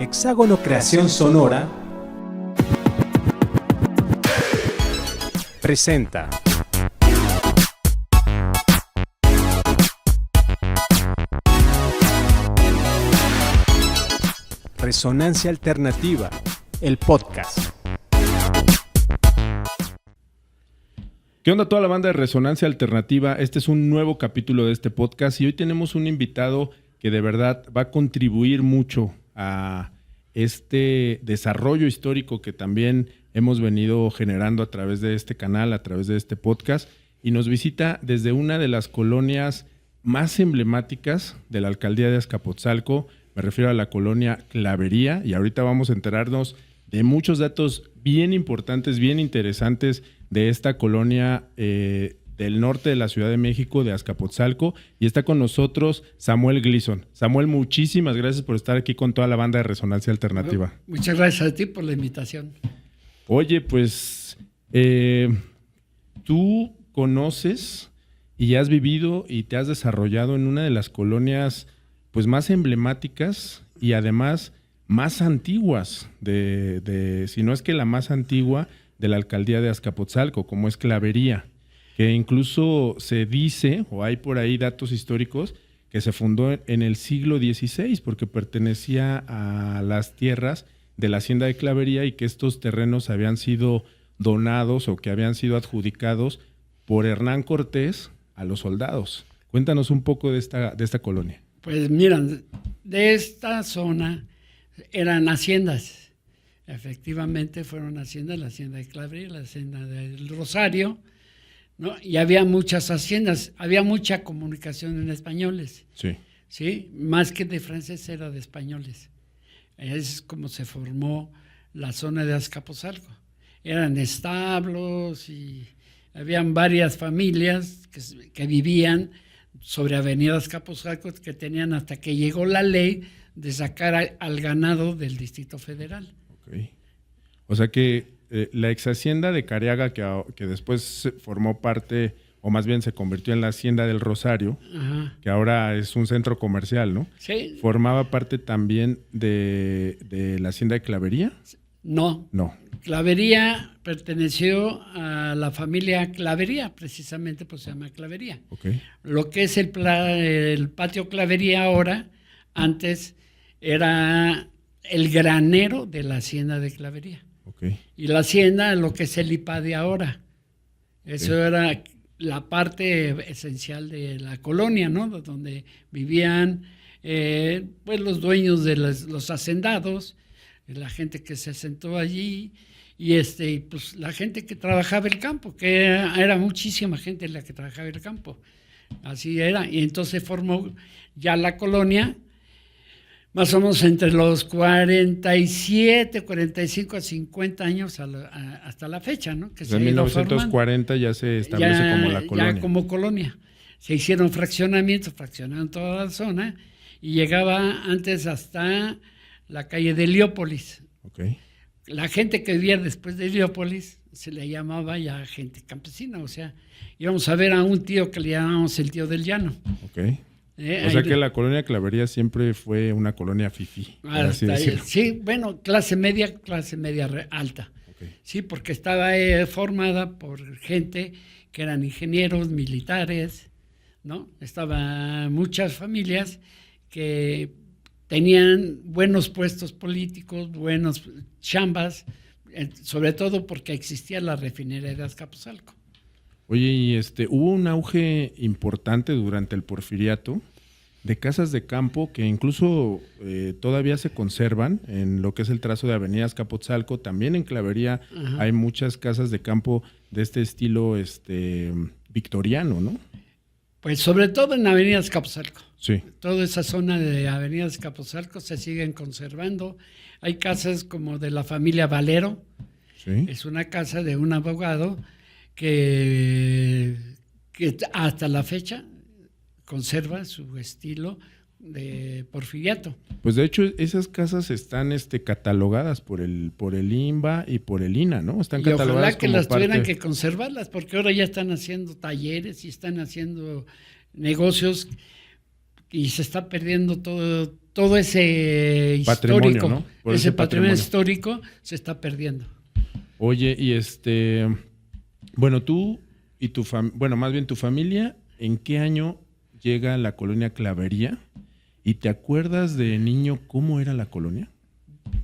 Hexágono Creación Sonora presenta Resonancia Alternativa, el podcast. ¿Qué onda toda la banda de Resonancia Alternativa? Este es un nuevo capítulo de este podcast y hoy tenemos un invitado que de verdad va a contribuir mucho a este desarrollo histórico que también hemos venido generando a través de este canal, a través de este podcast, y nos visita desde una de las colonias más emblemáticas de la alcaldía de Azcapotzalco. Me refiero a la colonia Clavería, y ahorita vamos a enterarnos de muchos datos bien importantes, bien interesantes de esta colonia del norte de la Ciudad de México, de Azcapotzalco, y está con nosotros Samuel Gleason. Samuel, muchísimas gracias por estar aquí con toda la banda de Resonancia Alternativa. Bueno, muchas gracias a ti por la invitación. Oye, pues tú conoces y has vivido y te has desarrollado en una de las colonias pues más emblemáticas y además más antiguas si no es que la más antigua de la alcaldía de Azcapotzalco, como es Clavería, que incluso se dice, o hay por ahí datos históricos, que se fundó en el siglo XVI porque pertenecía a las tierras de la hacienda de Clavería y que estos terrenos habían sido donados o que habían sido adjudicados por Hernán Cortés a los soldados. Cuéntanos un poco de esta colonia. Pues miran, de esta zona eran haciendas. Efectivamente fueron haciendas, la hacienda de Clavería, la hacienda del Rosario, ¿no? Y había muchas haciendas, había mucha comunicación en españoles. Sí. ¿Sí? Más que de francés era de españoles. Es como se formó la zona de Azcapotzalco. Eran establos y habían varias familias que vivían sobre Avenida Azcapotzalco, que tenían hasta que llegó la ley de sacar al ganado del Distrito Federal. Okay. O sea que la ex hacienda de Careaga, que después formó parte, o más bien se convirtió en la hacienda del Rosario, ajá, que ahora es un centro comercial, ¿no? Sí. ¿Formaba parte también de la hacienda de Clavería? No. Clavería perteneció a la familia Clavería, precisamente pues se llama Clavería. Okay. Lo que es el patio Clavería ahora, antes era el granero de la hacienda de Clavería. Okay. Y la hacienda, lo que es el IPADE ahora. Eso era la parte esencial de la colonia, ¿no? Donde vivían pues los dueños de los hacendados, la gente que se asentó allí, y pues la gente que trabajaba el campo, que era muchísima gente la que trabajaba el campo. Así era. Y entonces formó ya la colonia, más o menos entre los 47, 45 a 50 años hasta la fecha, ¿no? Que en 1940 ya se establece como la colonia. Ya como colonia. Se hicieron fraccionamientos, fraccionaron toda la zona y llegaba antes hasta la calle de Heliópolis. Okay. La gente que vivía después de Heliópolis se le llamaba ya gente campesina, o sea, íbamos a ver a un tío que le llamábamos el tío del llano. Okay. O sea que la colonia Clavería siempre fue una colonia fifí. Sí, bueno, clase media alta. Okay. Sí, porque estaba formada por gente que eran ingenieros, militares, ¿no? Estaban muchas familias que tenían buenos puestos políticos, buenos chambas, sobre todo porque existía la refinería de Azcapotzalco. Oye, y hubo un auge importante durante el Porfiriato de casas de campo que incluso todavía se conservan en lo que es el trazo de Avenida Azcapotzalco. También en Clavería ajá, hay muchas casas de campo de este estilo victoriano, ¿no? Pues sobre todo en Avenida Azcapotzalco. Sí. Toda esa zona de Avenida Azcapotzalco se siguen conservando. Hay casas como de la familia Valero. Sí. Es una casa de un abogado que hasta la fecha conserva su estilo de porfiriato. Pues de hecho esas casas están catalogadas por el INBA y por el INAH, ¿no? Están catalogadas. Ojalá que las tuvieran que conservarlas, porque ahora ya están haciendo talleres y están haciendo negocios y se está perdiendo todo ese Patrimonio, histórico, ¿no? Por ese ese patrimonio patrimonio. histórico se está perdiendo. Oye, y bueno, tú y más bien tu familia, ¿en qué año llega a la colonia Clavería? ¿Y te acuerdas de niño cómo era la colonia?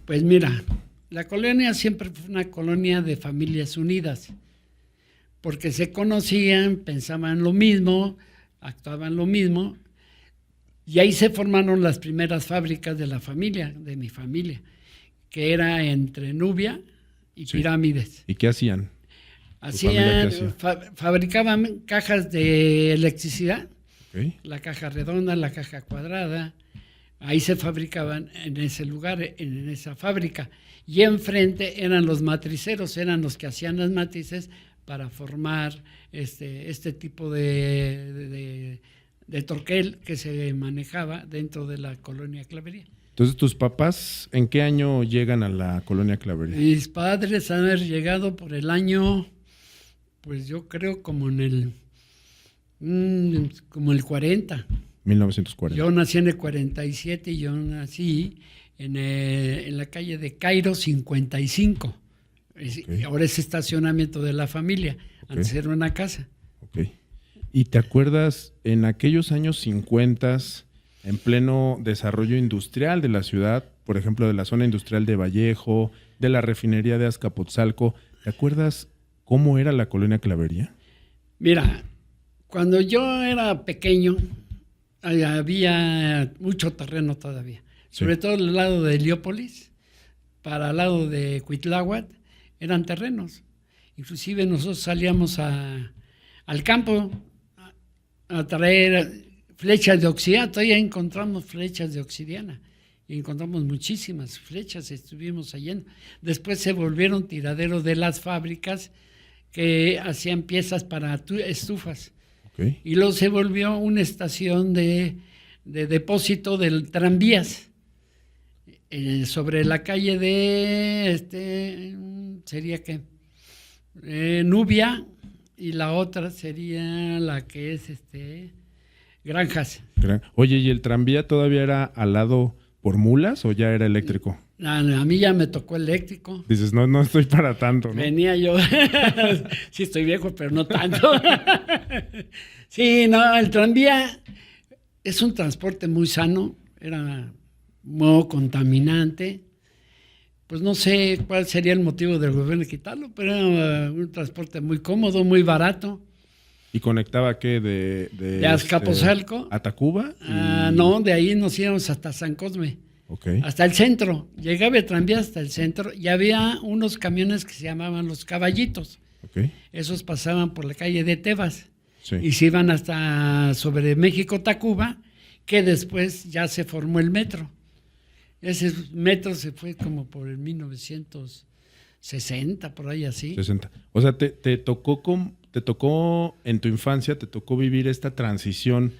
Pues mira, la colonia siempre fue una colonia de familias unidas, porque se conocían, pensaban lo mismo, actuaban lo mismo, y ahí se formaron las primeras fábricas de la familia, de mi familia, que era entre Nubia y Sí. Pirámides. ¿Y qué hacían? familia qué hacía? Fabricaban cajas de electricidad, Ok. la caja redonda, la caja cuadrada. Ahí se fabricaban en ese lugar, en esa fábrica. Y enfrente eran los matriceros, eran los que hacían las matrices para formar este tipo de torquel que se manejaba dentro de la colonia Clavería. Entonces, ¿tus papás en qué año llegan a la colonia Clavería? Mis padres han haber llegado por el año, pues yo creo como en el 40. 1940. Yo nací en el 47 y yo nací en la calle de Cairo 55. Okay. Ahora es estacionamiento de la familia. Antes era una casa. Ok. ¿Y te acuerdas en aquellos años 50, en pleno desarrollo industrial de la ciudad, por ejemplo, de la zona industrial de Vallejo, de la refinería de Azcapotzalco, ¿te acuerdas cómo era la colonia Clavería? Mira, cuando yo era pequeño, había mucho terreno todavía. Sí. Sobre todo al lado de Heliópolis, para el lado de Cuitláhuac, eran terrenos. Inclusive nosotros salíamos al campo a traer flechas de obsidiana. Todavía encontramos flechas de obsidiana. Y encontramos muchísimas flechas, estuvimos allá. Después se volvieron tiraderos de las fábricas que hacían piezas para estufas. Okay. Y luego se volvió una estación de depósito del tranvías sobre la calle de sería que Nubia, y la otra sería la que es Granjas. Oye, ¿y el tranvía todavía era al lado por mulas o ya era eléctrico? A mí ya me tocó eléctrico. Dices, no estoy para tanto, ¿no? Venía yo, sí estoy viejo, pero no tanto. Sí, no, el tranvía es un transporte muy sano, era muy contaminante. Pues no sé cuál sería el motivo del gobierno de quitarlo, pero era un transporte muy cómodo, muy barato. ¿Y conectaba qué? ¿De Azcapotzalco a Tacuba? No, de ahí nos íbamos hasta San Cosme. Okay. Hasta el centro. Llegaba el tranvía hasta el centro y había unos camiones que se llamaban los caballitos. Okay. Esos pasaban por la calle de Tebas. Sí. Y se iban hasta sobre México-Tacuba, que después ya se formó el metro. Ese metro se fue como por el 1960, por ahí así. 60. O sea, te tocó en tu infancia, te tocó vivir esta transición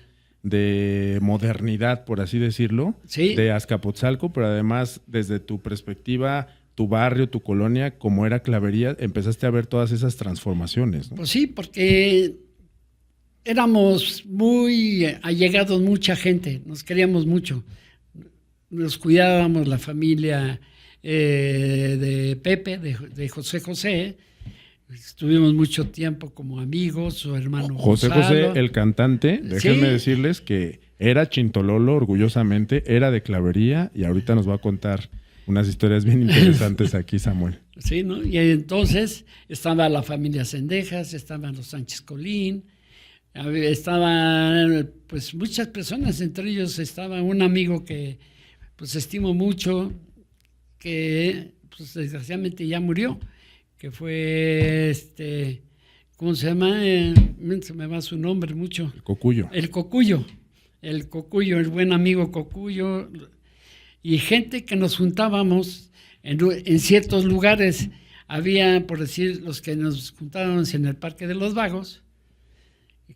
de modernidad, por así decirlo, Sí. de Azcapotzalco, pero además desde tu perspectiva, tu barrio, tu colonia, como era Clavería, empezaste a ver todas esas transformaciones, ¿no? Pues sí, porque éramos muy allegados, mucha gente, nos queríamos mucho. Nos cuidábamos la familia de Pepe, de José José. Estuvimos mucho tiempo como amigos, su hermano José Gonzalo. José, el cantante, déjenme Sí. decirles que era chintololo, orgullosamente, era de Clavería y ahorita nos va a contar unas historias bien interesantes aquí, Samuel. Sí, ¿no? Y entonces estaba la familia Cendejas, estaban los Sánchez Colín, estaban pues muchas personas, entre ellos estaba un amigo que pues estimo mucho, que pues desgraciadamente ya murió, que fue ¿cómo se llama? Se me va su nombre mucho. El Cocuyo. El Cocuyo, el buen amigo Cocuyo, y gente que nos juntábamos en ciertos lugares. Había, por decir, los que nos juntábamos en el Parque de los Vagos,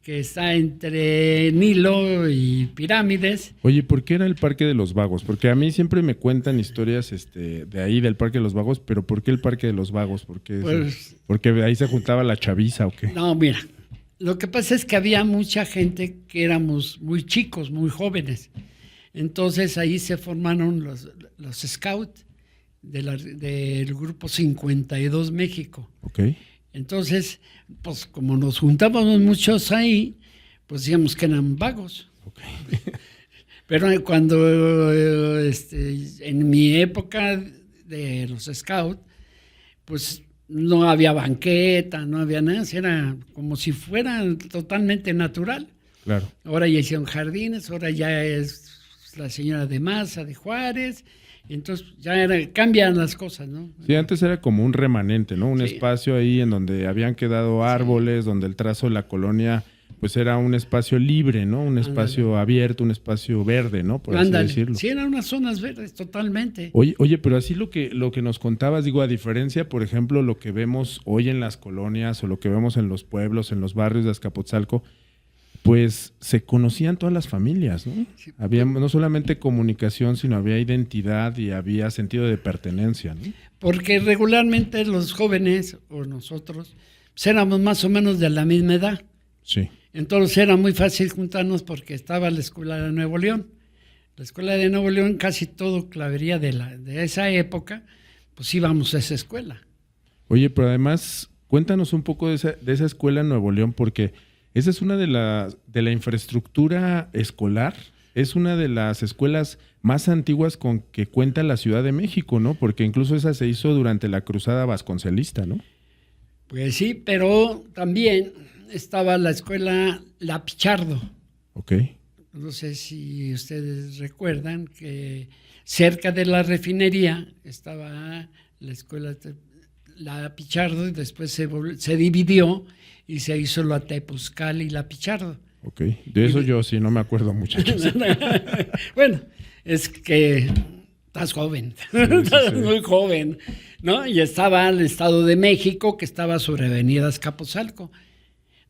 que está entre Nilo y Pirámides. Oye, ¿por qué era el Parque de los Vagos? Porque a mí siempre me cuentan historias de ahí, del Parque de los Vagos, pero ¿por qué el Parque de los Vagos? ¿Por qué Pues, ¿Porque ahí se juntaba la chaviza o qué? no, mira, Lo que pasa es que había mucha gente que éramos muy chicos, muy jóvenes. Entonces ahí se formaron los scouts del grupo 52 México. Ok. Entonces, pues como nos juntábamos muchos ahí, pues decíamos que eran vagos. Ok. Pero cuando, en mi época de los scouts, pues no había banqueta, no había nada, era como si fuera totalmente natural. Claro. Ahora ya hicieron jardines, ahora ya es la señora de Maza, de Juárez, entonces ya cambian las cosas, ¿no? Sí, antes era como un remanente, ¿no? Un Sí. espacio ahí en donde habían quedado árboles, donde el trazo de la colonia pues era un espacio libre, ¿no? Un espacio abierto, un espacio verde, ¿no? Por así decirlo. Sí, eran unas zonas verdes totalmente. Oye, pero así lo que nos contabas, digo, a diferencia, por ejemplo, lo que vemos hoy en las colonias o lo que vemos en los pueblos, en los barrios de Azcapotzalco, pues se conocían todas las familias, ¿no? Sí. Había no solamente comunicación, sino había identidad y había sentido de pertenencia, ¿no? Porque regularmente los jóvenes, o nosotros, pues éramos más o menos de la misma edad. Sí. Entonces era muy fácil juntarnos porque estaba la Escuela de Nuevo León. La Escuela de Nuevo León, casi todo clavería de esa época, pues íbamos a esa escuela. Oye, pero además, cuéntanos un poco de esa escuela en Nuevo León, porque esa es una de la infraestructura escolar, es una de las escuelas más antiguas con que cuenta la Ciudad de México, ¿no? Porque incluso esa se hizo durante la Cruzada Vasconcelista, ¿no? Pues sí, pero también estaba la escuela La Pichardo. Ok. No sé si ustedes recuerdan que cerca de la refinería estaba la escuela La Pichardo y después se dividió y se hizo la Tepuzcal y La Pichardo. Ok. De eso yo sí no me acuerdo, muchachos. Bueno, es que estás joven, estás muy joven, ¿no? Y estaba el Estado de México, que estaba sobre Avenida Azcapotzalco.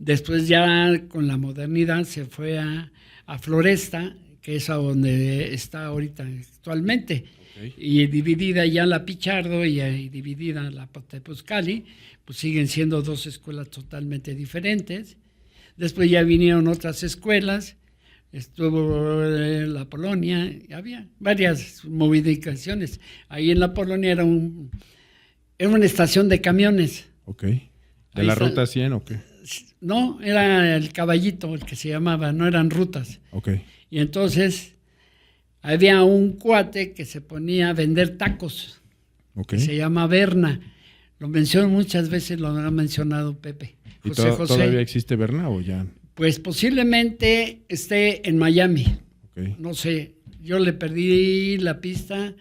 Después ya con la modernidad se fue a Floresta, que es a donde está ahorita actualmente. Okay. Y dividida ya la Pichardo y dividida la Tepuzcali, pues siguen siendo dos escuelas totalmente diferentes. Después ya vinieron otras escuelas, estuvo la Polonia, había varias movilizaciones. Ahí en la Polonia era una estación de camiones. Ok. ¿De la ruta 100 o qué? No, era el Caballito el que se llamaba, no eran rutas. Ok. Y entonces había un cuate que se ponía a vender tacos, que se llama Berna. Lo menciono muchas veces, lo ha mencionado Pepe. ¿Y todavía existe Berna o ya? Pues posiblemente esté en Miami. Okay. No sé, yo le perdí la pista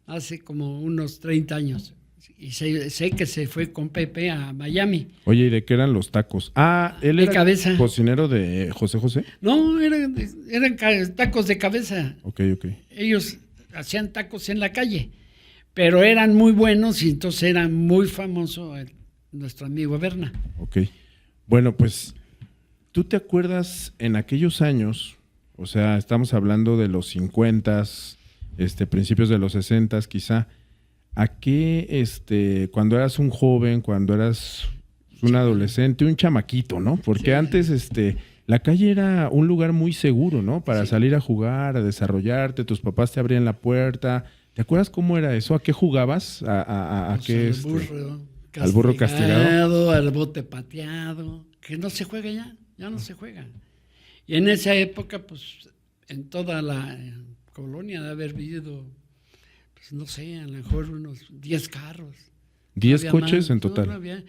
hace como unos 30 años. Y sé que se fue con Pepe a Miami. Oye, ¿y de qué eran los tacos? Ah, él era cabeza. Cocinero de José José. No, eran tacos de cabeza. Ok. Ellos hacían tacos en la calle, pero eran muy buenos y entonces era muy famoso nuestro amigo Berna. Ok. Bueno, pues, ¿tú te acuerdas en aquellos años? O sea, estamos hablando de los 50s, principios de los 60s quizá. ¿A qué, cuando eras un joven, cuando eras un adolescente, un chamaquito, ¿no? Porque antes, la calle era un lugar muy seguro, ¿no? Para salir a jugar, a desarrollarte, tus papás te abrían la puerta. ¿Te acuerdas cómo era eso? ¿A qué jugabas? ¿A qué? ¿Al burro castigado? Al bote pateado, que no se juega ya no se juega. Y en esa época, pues, en toda la colonia de haber vivido, pues, no sé, a lo mejor unos 10 carros. ¿10 coches más, en total? No había.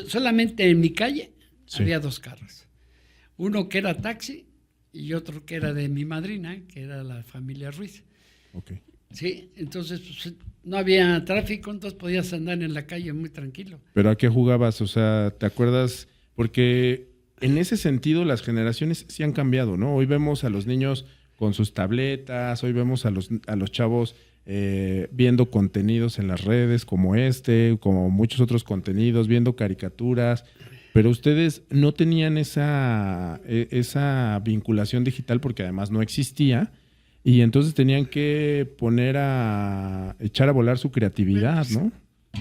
Solamente en mi calle había 2 carros. Uno que era taxi y otro que era de mi madrina, que era la familia Ruiz. Okay. Sí, entonces pues, no había tráfico, entonces podías andar en la calle muy tranquilo. ¿Pero a qué jugabas? O sea, ¿te acuerdas? Porque en ese sentido las generaciones sí han cambiado, ¿no? Hoy vemos a los niños con sus tabletas, hoy vemos a los chavos viendo contenidos en las redes como como muchos otros contenidos, viendo caricaturas, pero ustedes no tenían esa vinculación digital porque además no existía. Y entonces tenían que echar a volar su creatividad, ¿no?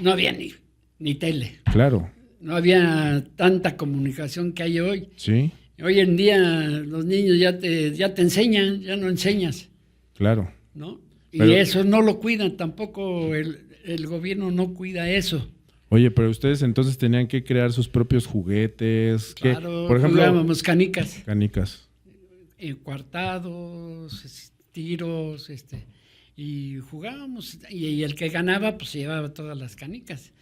No había ni tele. Claro. no había tanta comunicación que hay hoy. Sí, Hoy en día los niños ya te enseñan, ya no enseñas, claro. ¿no? Y Pero- eso no lo cuidan, tampoco el gobierno no cuida eso. Oye, pero ustedes entonces tenían que crear sus propios juguetes. ¿Qué? Claro, Por ejemplo, jugábamos canicas, canicas. cuartados, tiros, y jugábamos, y el que ganaba, pues se llevaba todas las canicas.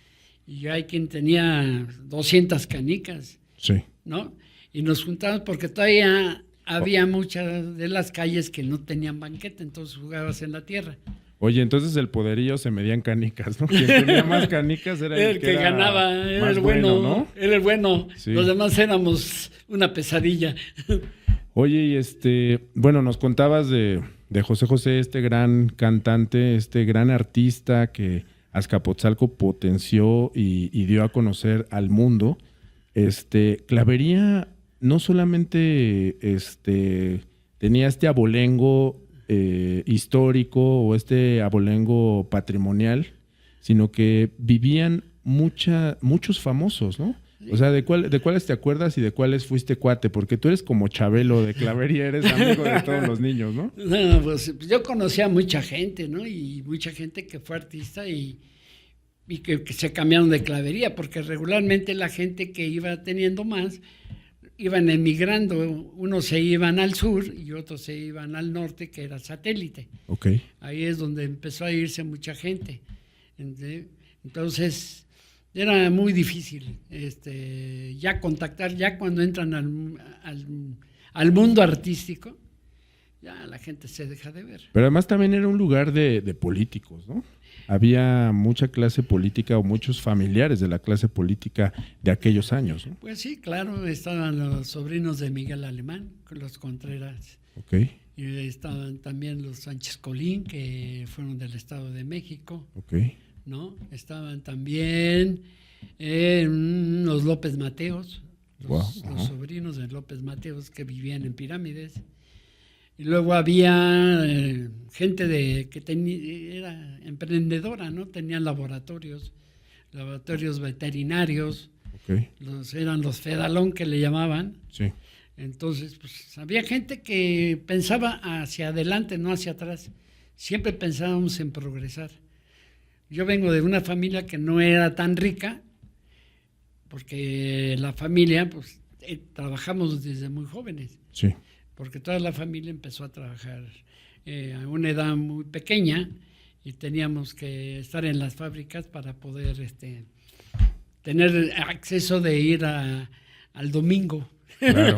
Y hay quien tenía 200 canicas, Sí. ¿no? Y nos juntábamos porque todavía había muchas de las calles que no tenían banqueta, entonces jugabas en la tierra. Oye, entonces el poderío se medían canicas, ¿no? Quien tenía más canicas era El que era ganaba, era más el bueno, ¿no? era el bueno. Sí. Los demás éramos una pesadilla. Oye, y bueno, nos contabas de José José, este gran cantante, este gran artista que Azcapotzalco potenció y dio a conocer al mundo. Clavería no solamente tenía este abolengo histórico o este abolengo patrimonial, sino que vivían muchos famosos, ¿no? O sea, ¿de cuáles te acuerdas y de cuáles fuiste cuate? Porque tú eres como Chabelo de Clavería, eres amigo de todos los niños, ¿no? No, pues yo conocía a mucha gente, ¿no? Y mucha gente que fue artista y que se cambiaron de Clavería, porque regularmente la gente que iba teniendo más iban emigrando. Unos se iban al sur y otros se iban al norte, que era Satélite. Ok. Ahí es donde empezó a irse mucha gente. Entonces, era muy difícil ya contactar, ya cuando entran al mundo artístico, ya la gente se deja de ver. Pero además también era un lugar de políticos, ¿no? Había mucha clase política o muchos familiares de la clase política de aquellos años, ¿no? Pues sí, claro, estaban los sobrinos de Miguel Alemán, los Contreras. Ok, Y estaban también los Sánchez Colín, que fueron del Estado de México, ok. ¿no? Estaban también los López Mateos, los sobrinos de López Mateos que vivían en Pirámides. Y luego había gente que era emprendedora, ¿no? Tenían laboratorios veterinarios, Ok, eran los Fedalón que le llamaban. sí. Entonces, pues había gente que pensaba hacia adelante, no hacia atrás. Siempre pensábamos en progresar. Yo vengo de una familia que no era tan rica, porque la familia, pues, trabajamos desde muy jóvenes, Sí, porque toda la familia empezó a trabajar a una edad muy pequeña y teníamos que estar en las fábricas para poder tener acceso de ir al domingo. claro.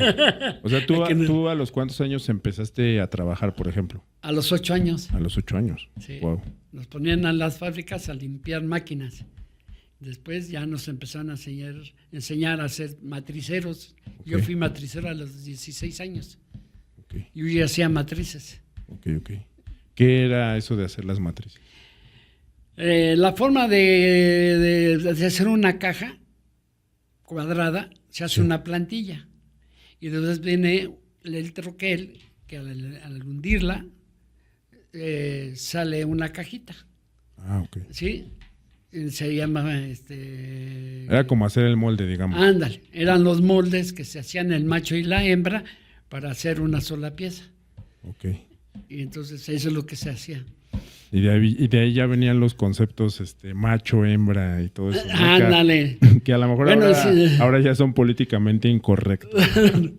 O sea, Que no- ¿tú a los cuántos años empezaste a trabajar, por ejemplo? A los 8 años. A los 8 años. Sí. Wow. Nos ponían a las fábricas a limpiar máquinas. Después ya nos empezaron a enseñar a ser matriceros. Yo Ok. fui matricero a los 16 años. Ok, Yo ya hacía matrices. ok. ¿Qué era eso de hacer las matrices? La forma de hacer una caja cuadrada, se hace Sí. una plantilla. Y después viene el troquel, que al hundirla sale una cajita. Ah, ok. ¿Sí? Se llama Era como hacer el molde, digamos. Ándale, eran los moldes que se hacían el macho y la hembra para hacer una sola pieza. Ok. Y entonces eso es lo que se hacía. Y de ahí ya venían los conceptos macho, hembra y todo eso, ¿no? Ándale. Que a lo mejor Bueno, sí. ahora ya son políticamente incorrectos.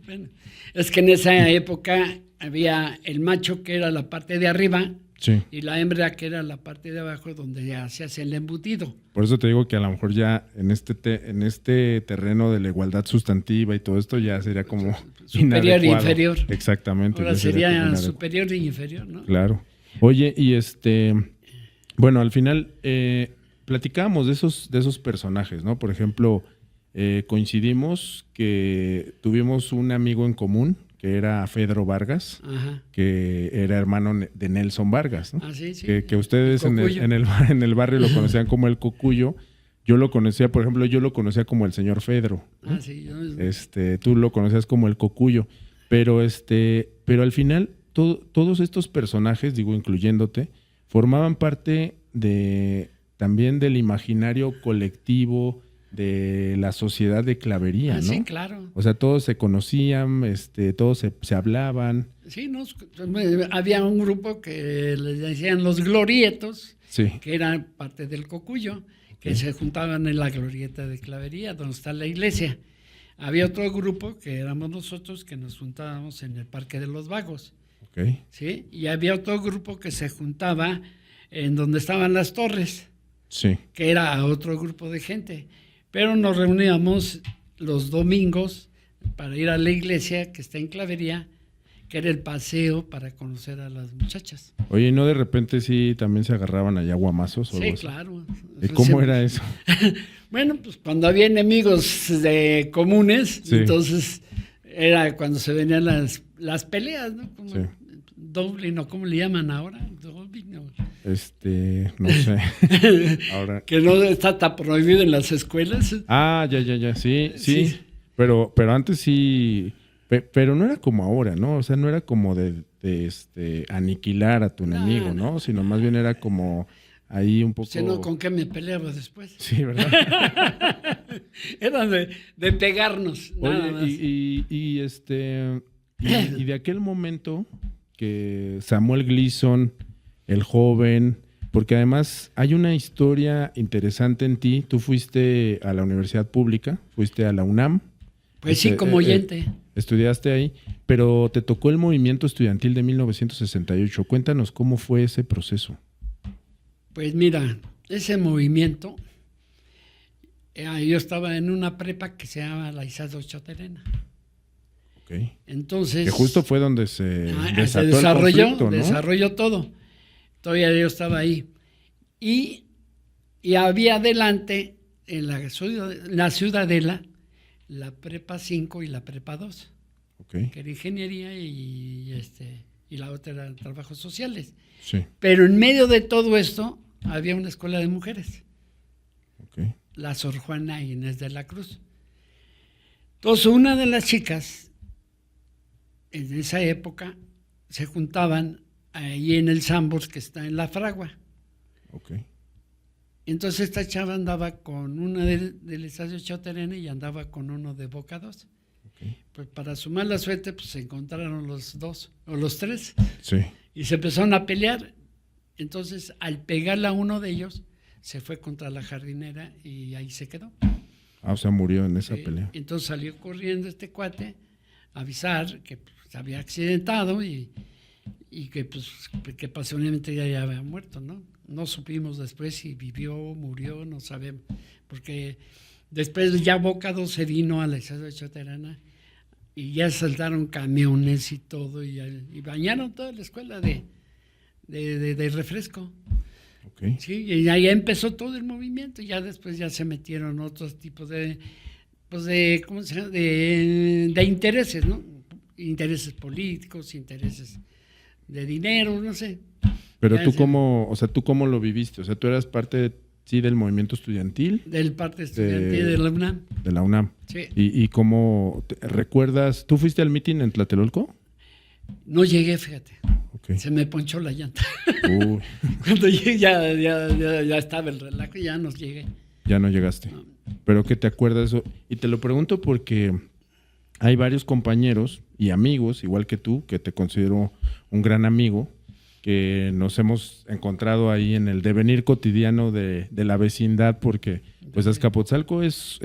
Bueno, es que en esa época había el macho, que era la parte de arriba, Sí. y la hembra, que era la parte de abajo, donde ya se hace el embutido. Por eso te digo que a lo mejor ya en este terreno de la igualdad sustantiva y todo esto ya sería como Superior e inadecuado. inferior. Exactamente. Ahora ya como sería inadecuado. superior e inferior, ¿no? Claro. Oye, y bueno, al final platicábamos de esos personajes, ¿no? Por ejemplo, coincidimos que tuvimos un amigo en común que era Pedro Vargas, Ajá. que era hermano de Nelson Vargas, ¿no? Ah, sí, sí. Que ustedes El en el barrio lo conocían como el Cocuyo. Yo lo conocía, por ejemplo, como el señor Pedro. Ah, sí. Tú lo conocías como el Cocuyo. Pero al final, todos estos personajes, digo, incluyéndote, formaban parte también del imaginario colectivo de la sociedad de Clavería, ¿no? Sí, claro. O sea, todos se conocían, todos se hablaban. Sí, había un grupo que les decían los glorietos, Sí. que eran parte del Cocuyo, que se juntaban en la glorieta de Clavería, donde está la iglesia. Había otro grupo, que éramos nosotros, que nos juntábamos en el Parque de los Vagos. Okay. ¿Sí? Y había otro grupo que se juntaba en donde estaban las torres, Sí. que era otro grupo de gente. Pero nos reuníamos los domingos para ir a la iglesia que está en Clavería, que era el paseo para conocer a las muchachas. Oye, ¿y no de repente sí también se agarraban allá guamazos o Sí, algo así? claro. ¿Y cómo era eso? Bueno, pues cuando había enemigos comunes, Sí. entonces era cuando se venían las peleas, ¿no? Como Sí. Dublín, ¿o cómo le llaman ahora? Dublín, ¿o? No sé. Ahora. Que no está tan prohibido en las escuelas. Ah, ya. Sí. Sí. Pero antes sí. Pero no era como ahora, ¿no? O sea, no era como de aniquilar a tu enemigo, ¿no? Sino más bien era como ahí un poco. No, ¿con qué me peleaba después? Sí, ¿verdad? Era de pegarnos, nada más. Oye, y de aquel momento que Samuel Gleason, el joven, porque además hay una historia interesante en ti. Tú fuiste a la universidad pública, fuiste a la UNAM. Pues sí, como oyente. Estudiaste ahí, pero te tocó el movimiento estudiantil de 1968. Cuéntanos cómo fue ese proceso. Pues mira, ese movimiento, yo estaba en una prepa que se llama la Isidro Choterena. Okay. Entonces, que justo fue donde se desató desarrolló, el conflicto, ¿no? Desarrolló todo. Todavía yo estaba ahí. Y había adelante, en la Ciudadela, la prepa 5 y la prepa 2. Okay. Que era ingeniería y la otra era trabajos sociales. Sí. Pero en medio de todo esto había una escuela de mujeres. Okay. La Sor Juana Inés de la Cruz. Entonces, una de las chicas, en esa época, se juntaban ahí en el Sambors, que está en La Fragua. Okay. Entonces, esta chava andaba con una del Estadio Choterena y andaba con uno de Boca 2. Okay. Pues para su mala suerte, pues se encontraron los dos, o los tres, Sí. y se empezaron a pelear. Entonces, al pegarle a uno de ellos, se fue contra la jardinera y ahí se quedó. Ah, o sea, murió en esa pelea. Entonces salió corriendo este cuate a avisar que se había accidentado y que pues que pasionalmente ya había muerto, ¿no? No supimos después si vivió, murió, no sabemos, porque después ya Boca 2 se vino a la Estadio de Choterana y ya saltaron camiones y todo y bañaron toda la escuela de refresco. Okay. Sí, y ahí empezó todo el movimiento, y ya después ya se metieron otros tipos ¿cómo se llama? De intereses, ¿no? Intereses políticos, intereses de dinero, no sé. Pero ya tú cómo lo viviste, o sea, tú eras parte del movimiento estudiantil. Del parte estudiantil de la UNAM. De la UNAM. Sí. ¿Y cómo recuerdas? ¿Tú fuiste al mitin en Tlatelolco? No llegué, fíjate. Okay. Se me ponchó la llanta. Uy. Cuando llegué ya estaba el relajo y ya no llegué. Ya no llegaste. No. Pero ¿qué te acuerdas de eso? Y te lo pregunto porque hay varios compañeros y amigos, igual que tú, que te considero un gran amigo, que nos hemos encontrado ahí en el devenir cotidiano de la vecindad, porque pues Azcapotzalco es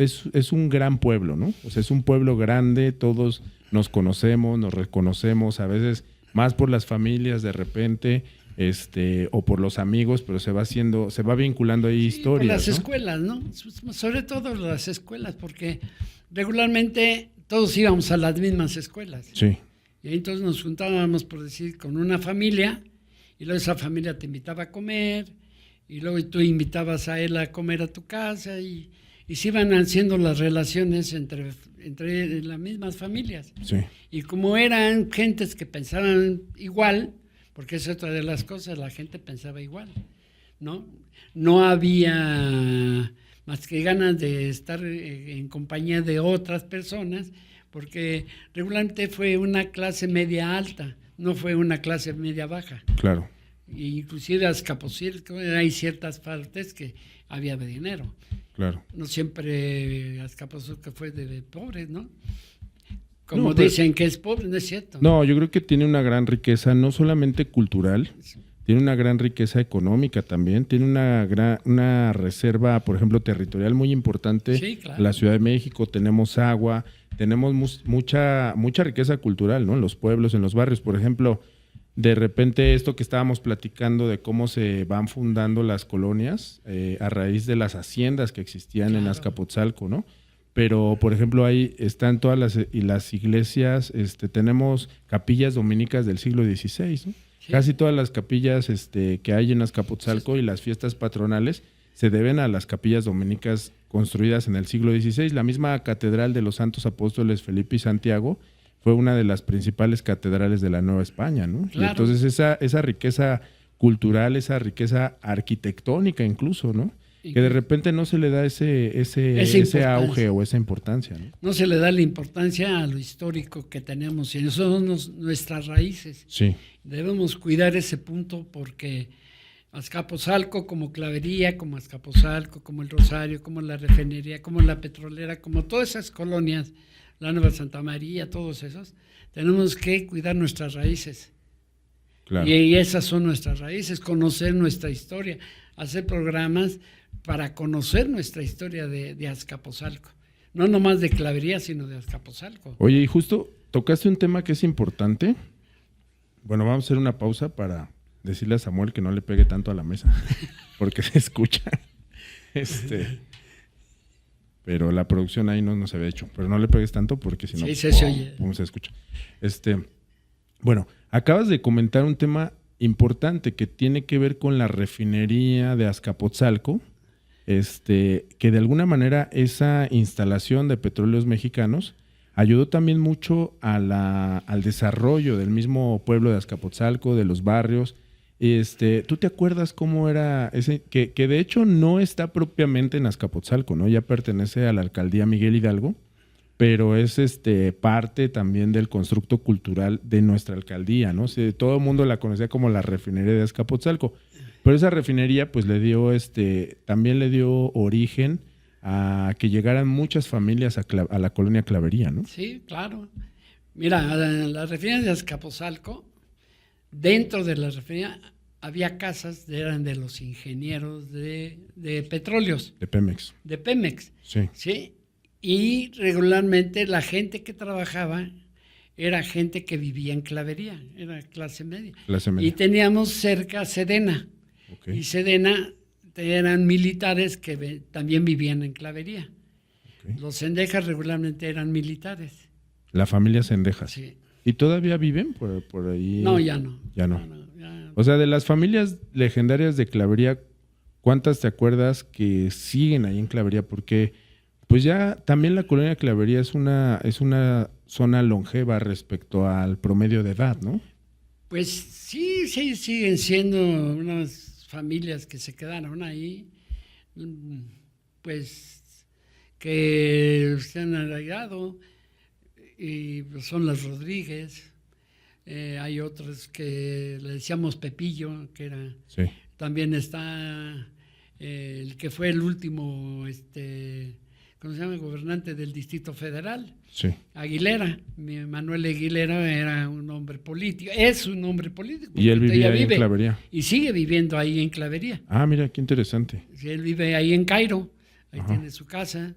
un gran pueblo, ¿no? O sea, es un pueblo grande, todos nos conocemos, nos reconocemos, a veces más por las familias de repente, o por los amigos, pero se va vinculando ahí historias, por las ¿no? escuelas, ¿no? Sobre todo las escuelas, porque regularmente todos íbamos a las mismas escuelas. Sí. Y entonces nos juntábamos, por decir, con una familia, y luego esa familia te invitaba a comer, y luego tú invitabas a él a comer a tu casa, y se iban haciendo las relaciones entre las mismas familias. Sí. Y como eran gentes que pensaban igual, porque es otra de las cosas, la gente pensaba igual, ¿no? No había más que ganas de estar en compañía de otras personas, porque regularmente fue una clase media alta, no fue una clase media baja. Claro. E inclusive Azcapotzalco hay ciertas partes que había de dinero. Claro. No siempre Azcapotzalco fue de pobres, ¿no? Como No, pero- dicen que es pobre, no es cierto. No, yo creo que tiene una gran riqueza, no solamente cultural, tiene una gran riqueza económica también, tiene una reserva, por ejemplo, territorial muy importante. Sí, claro. En la Ciudad de México tenemos agua, tenemos mucha riqueza cultural, ¿no? En los pueblos, en los barrios, por ejemplo, de repente esto que estábamos platicando de cómo se van fundando las colonias a raíz de las haciendas que existían en Claro. Azcapotzalco, ¿no? Pero, por ejemplo, ahí están todas las iglesias, tenemos capillas dominicas del siglo XVI, ¿no? Sí. Casi todas las capillas que hay en Azcapotzalco y las fiestas patronales se deben a las capillas dominicas construidas en el siglo XVI. La misma catedral de los Santos Apóstoles Felipe y Santiago fue una de las principales catedrales de la Nueva España, ¿no? Claro. Y entonces esa riqueza cultural, esa riqueza arquitectónica incluso, ¿no? Que de repente no se le da ese importancia. auge o esa importancia, ¿no? No se le da la importancia a lo histórico que tenemos y eso son nuestras raíces. Sí, Debemos cuidar ese punto porque Azcapotzalco como Clavería, como Azcapotzalco, como el Rosario, como la Refinería, como la Petrolera, como todas esas colonias, la Nueva Santa María, todos esos, tenemos que cuidar nuestras raíces. claro. Y esas son nuestras raíces, conocer nuestra historia, hacer programas para conocer nuestra historia de Azcapotzalco. No nomás de Clavería, sino de Azcapotzalco. Oye, y justo tocaste un tema que es importante. Bueno, vamos a hacer una pausa para decirle a Samuel que no le pegue tanto a la mesa, porque se escucha. Pero la producción ahí no nos había hecho. Pero no le pegues tanto porque si no, Sí, se oye. ¿cómo se escucha? Bueno, acabas de comentar un tema importante que tiene que ver con la refinería de Azcapotzalco, que de alguna manera esa instalación de petróleos mexicanos ayudó también mucho al desarrollo del mismo pueblo de Azcapotzalco, de los barrios. ¿Tú te acuerdas cómo era ese? Que de hecho no está propiamente en Azcapotzalco, ¿no? Ya pertenece a la alcaldía Miguel Hidalgo, pero es parte también del constructo cultural de nuestra alcaldía, ¿no? Todo el mundo la conocía como la refinería de Azcapotzalco, pero esa refinería pues también le dio origen a que llegaran muchas familias a la colonia Clavería, ¿no? Sí, claro. Mira, la refinería de Azcapotzalco, dentro de la refinería había casas, eran de los ingenieros de petróleos, De Pemex. de Pemex, Sí. ¿sí? Y regularmente la gente que trabajaba era gente que vivía en Clavería, era clase media. Clase media. Y teníamos cerca Sedena, Ok. y Sedena eran militares que también vivían en Clavería. Ok. Los Cendejas regularmente eran militares. La familia Cendejas. Sí. ¿Y todavía viven por ahí? No, ya no. Ya no. Ya. O sea, de las familias legendarias de Clavería, ¿cuántas te acuerdas que siguen ahí en Clavería? Porque pues ya también la colonia Clavería es una zona longeva respecto al promedio de edad, ¿no? Pues sí, siguen siendo unas familias que se quedaron ahí, pues que se han arraigado, y pues, son las Rodríguez. Hay otros que le decíamos Pepillo, que era. Sí. También está el que fue el último, ¿cómo se llama? Gobernante del Distrito Federal, Sí. Aguilera. Manuel Aguilera era un hombre político, es un hombre político. Y él porque vivía todavía ahí en Clavería. y sigue viviendo ahí en Clavería. Ah, mira, qué interesante. Sí, él vive ahí en Cairo, ahí Ajá. tiene su casa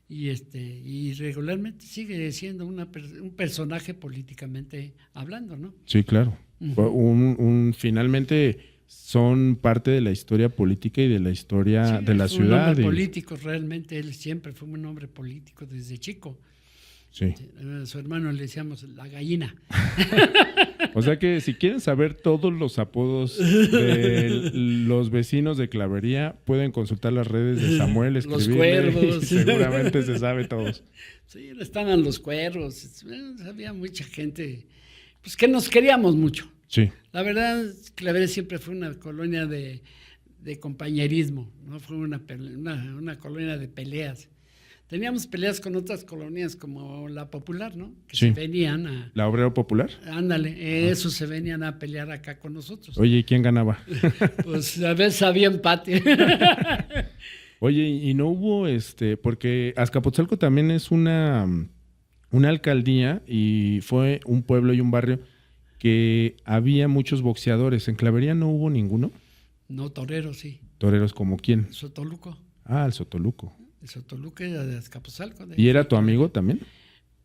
y regularmente sigue siendo un personaje políticamente hablando, ¿no? Sí, claro. Ujú. Finalmente son parte de la historia política y de la historia Sí, de la es un ciudad. hombre y- político, realmente él siempre fue un hombre político desde chico. sí. A su hermano le decíamos la gallina. O sea que si quieren saber todos los apodos de los vecinos de Clavería, pueden consultar las redes de Samuel, Los escribirle, Cuervos. y seguramente se sabe todos. Sí, estaban los cuervos, había mucha gente, pues que nos queríamos mucho. Sí, La verdad, Clavería siempre fue una colonia de compañerismo, no fue una colonia de peleas. Teníamos peleas con otras colonias como la Popular, ¿no? Que Sí. se venían a... ¿la Obrero Popular? Ándale, esos se venían a pelear acá con nosotros. Oye, ¿y quién ganaba? Pues a veces había empate. Oye, y no hubo, porque Azcapotzalco también es una alcaldía y fue un pueblo y un barrio que había muchos boxeadores. ¿En Clavería no hubo ninguno? No, toreros, sí. ¿Toreros como quién? Sotoluco. Ah, el Sotoluco. El Sotoluco era de Azcapotzalco. ¿Y era tu amigo también?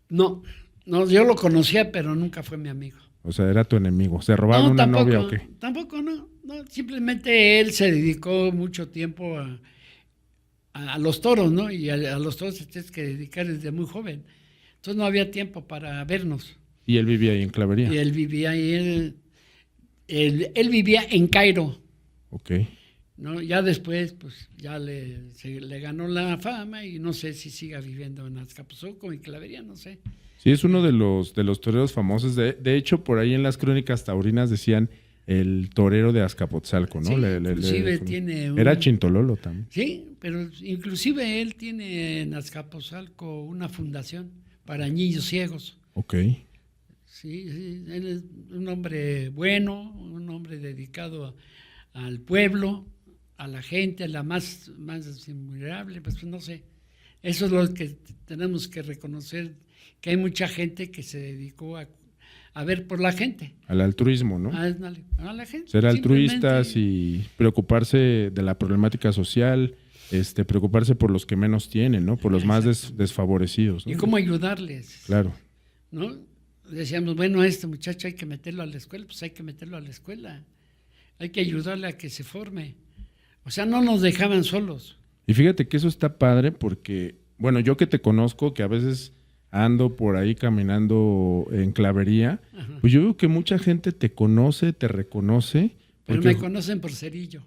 No, yo lo conocía, pero nunca fue mi amigo. O sea, era tu enemigo. ¿Se robaron una novia o qué? Tampoco, no. Simplemente él se dedicó mucho tiempo a los toros, ¿no? Y a los toros te tienes que dedicar desde muy joven. Entonces no había tiempo para vernos. Y él vivía ahí en Clavería. Y él vivía ahí, él vivía en Cairo. Ok. ¿No? Ya después, pues ya le ganó la fama y no sé si siga viviendo en Azcapotzalco, en Clavería, no sé. Sí, es uno de los toreros famosos. De hecho, por ahí en las crónicas taurinas decían el torero de Azcapotzalco, ¿no? Sí, inclusive tiene era Chintololo también. Sí, pero inclusive él tiene en Azcapotzalco una fundación para niños ciegos. Ok. Sí, él es un hombre bueno, un hombre dedicado al pueblo, a la gente, a la más vulnerable, pues no sé. Eso es lo que tenemos que reconocer, que hay mucha gente que se dedicó a ver por la gente. Al altruismo, ¿no? A la gente. Ser altruistas y preocuparse de la problemática social, preocuparse por los que menos tienen, ¿no? Por los más desfavorecidos, ¿no? Y cómo ayudarles. Claro. ¿No? Decíamos, bueno, a este muchacho hay que meterlo a la escuela, pues hay que meterlo a la escuela. Hay que ayudarle a que se forme. O sea, no nos dejaban solos. Y fíjate que eso está padre porque, bueno, yo que te conozco, que a veces ando por ahí caminando en Clavería, Ajá. Pues yo veo que mucha gente te conoce, te reconoce. Pero me conocen por Cerillo.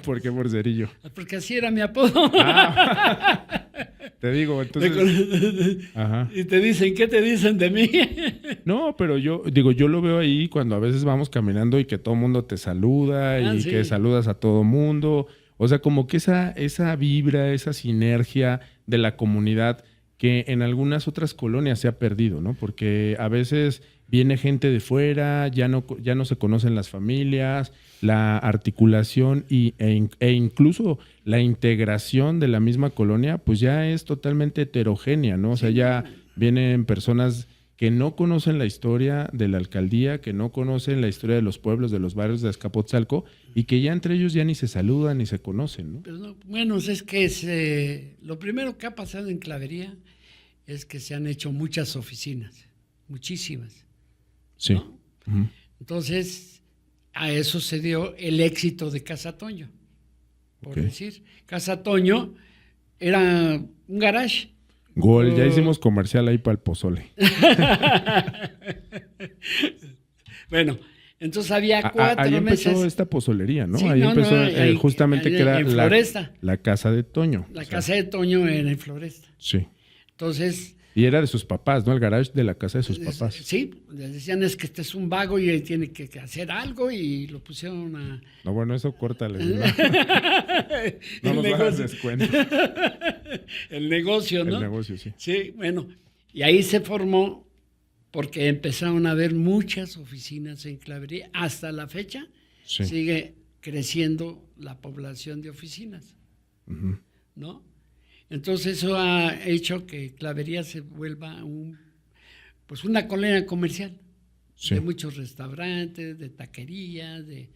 ¿Por qué por Cerillo? Porque así era mi apodo. Te digo, entonces... Ajá. Y te dicen, ¿qué te dicen de mí? No, pero yo lo veo ahí cuando a veces vamos caminando y que todo el mundo te saluda y que saludas a todo mundo. O sea, como que esa vibra, esa sinergia de la comunidad que en algunas otras colonias se ha perdido, ¿no? Porque a veces viene gente de fuera, ya no se conocen las familias, la articulación e incluso la integración de la misma colonia, pues ya es totalmente heterogénea, ¿no? O sea, ya vienen personas que no conocen la historia de la alcaldía, que no conocen la historia de los pueblos, de los barrios de Azcapotzalco, y que ya entre ellos ya ni se saludan ni se conocen, ¿no? Pero no, bueno, es que lo primero que ha pasado en Clavería es que se han hecho muchas oficinas, muchísimas. Sí. ¿No? Uh-huh. Entonces, a eso se dio el éxito de Casa Toño. Por decir, Casa Toño era un garage. Gol, ya hicimos comercial ahí para el pozole. Bueno, entonces había 4 ahí meses. empezó esta pozolería, ¿no? Sí, ahí empezó justamente ahí, que era en Floresta. La casa de Toño. La casa de Toño era en Floresta. Sí. Entonces... Y era de sus papás, ¿no? El garage de la casa de sus papás. Sí, les decían es que este es un vago y él tiene que hacer algo y lo pusieron a... No, bueno, eso córtale. No nos hagas descuento. El negocio, ¿no? El negocio, sí. Sí, bueno. Y ahí se formó porque empezaron a haber muchas oficinas en Clavería. Hasta la fecha sigue creciendo la población de oficinas, ¿no? Entonces eso ha hecho que Clavería se vuelva una colonia comercial de muchos restaurantes, de taquerías, de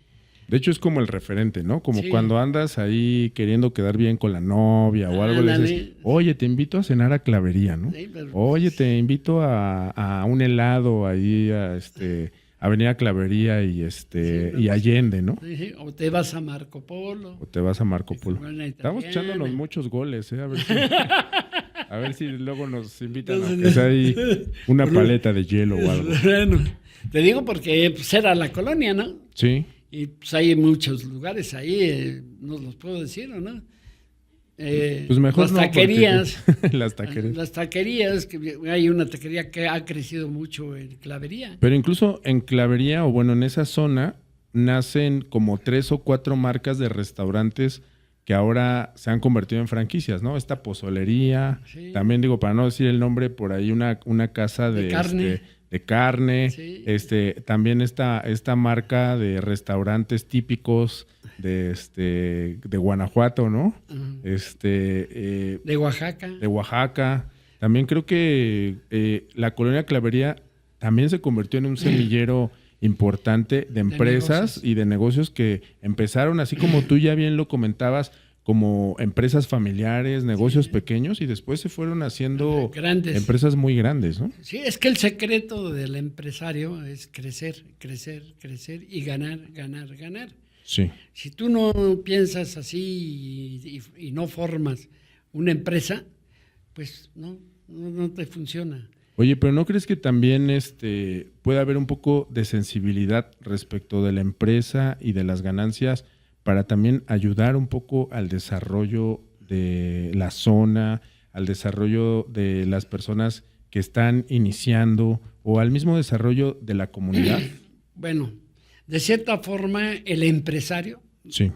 hecho es como el referente, ¿no? Como cuando andas ahí queriendo quedar bien con la novia o algo, le dices, oye, te invito a cenar a Clavería, ¿no? Sí, pero, oye, te invito a un helado ahí a Avenida Clavería y Allende, ¿no? Sí, o te vas a Marco Polo. Estamos echándonos muchos goles, ¿eh? A ver si luego nos invitan a que sea ahí una paleta de hielo o algo. Bueno, te digo porque pues, era la colonia, ¿no? Sí. Y pues hay muchos lugares ahí, no los puedo decir, ¿o no? Pues mejor las taquerías. Las taquerías. Las taquerías, que hay una taquería que ha crecido mucho en Clavería. Pero incluso en Clavería, o bueno, en esa zona, nacen como 3 o 4 marcas de restaurantes que ahora se han convertido en franquicias, ¿no? Esta pozolería, también digo, para no decir el nombre, por ahí una casa de carne. De carne, también esta marca de restaurantes típicos de Guanajuato, ¿no? Ajá. De De Oaxaca. Oaxaca. También creo que la colonia Clavería también se convirtió en un semillero importante de empresas negocios. y de negocios que empezaron, así como tú ya bien lo comentabas, como empresas familiares, negocios pequeños, y después se fueron haciendo Grandes. empresas muy grandes, ¿no? Sí, es que el secreto del empresario es crecer, crecer, crecer y ganar, ganar, ganar. Sí, Si tú no piensas así y no formas una empresa, pues no te funciona. Oye, pero ¿no crees que también puede haber un poco de sensibilidad respecto de la empresa y de las ganancias para también ayudar un poco al desarrollo de la zona, al desarrollo de las personas que están iniciando o al mismo desarrollo de la comunidad? Bueno, de cierta forma, el empresario, Sí,